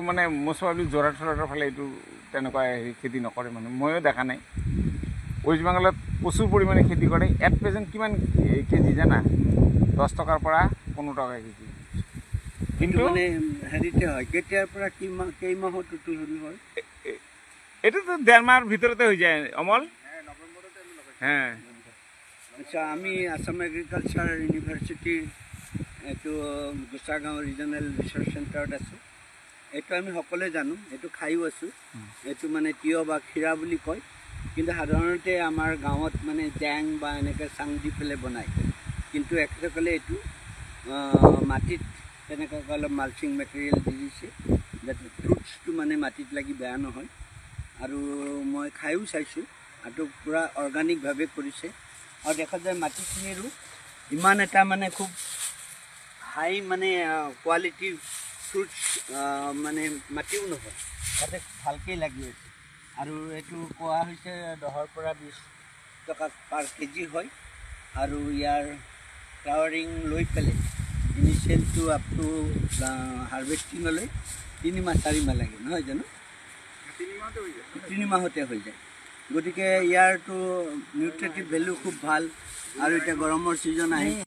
মানে most probably Jorhat চোৰহাটৰ ফালে এইটো তেনেকুৱা খেতি নকৰে মানে ময়ো দেখা নাই ৱেষ্ট বেংগলত প্ৰচুৰ পৰিমাণে খেতি কৰে এট প্ৰেজেণ্ট কিমান কেজি জানা 10 টকাৰ পৰা 15 টকা কেজি কিন্তু মানে হেৰিতে হয় কেতিয়াৰ পৰা কেই মাহত তুতুল হয় এইটোতো 1.5 মাহৰ ভিতৰতে হৈ যায় অমল হ্যাঁ আচ্ছা আমি আসাম এগ্ৰিকালচাৰ ইউনিভাৰ্চিটিৰ এইটো গোসাগাঁও ৰিজনেল ৰিচাৰ্চ চেণ্টাৰত আছোঁ এইটো আমি সকলোৱে জানো এইটো খাইও আছোঁ এইটো মানে তিয়হ বা ক্ষীৰা বুলি কয় কিন্তু সাধাৰণতে আমাৰ গাঁৱত মানে জেং বা এনেকৈ চাং দি পেলাই বনায় কিন্তু এখেতসকলে এইটো মাটিত তেনেকৈ অলপ মালচিং মেটেৰিয়েল দি দিছে যাতে ফ্ৰুটছটো মানে মাটিত লাগি বেয়া নহয় আৰু মই খাইও চাইছোঁ আৰু পূৰা অৰ্গেনিকভাৱে কৰিছে আৰু দেখা যায় মাটিখিনিৰো ইমান এটা মানে খুব হাই মানে কোৱালিটি ফ্ৰুটছ মানে মাটিও নহয় তাতে ভালকৈ লাগি আছে আৰু এইটো কোৱা হৈছে 10 পৰা 20 টকা পাৰ কেজি হয় আৰু ইয়াৰ ফ্লাৱাৰিং লৈ পেলাই ইনিচিয়েল টু আপ টু হাৰ্ভেষ্টিঙলৈ 3 মাহ 4 মাহ লাগে নহয় জানো 3 মাহতে হৈ যায় গতিকে ইয়াৰটো নিউট্ৰিটিভ ভেলু খুব ভাল আৰু এতিয়া গৰমৰ ছিজন আহি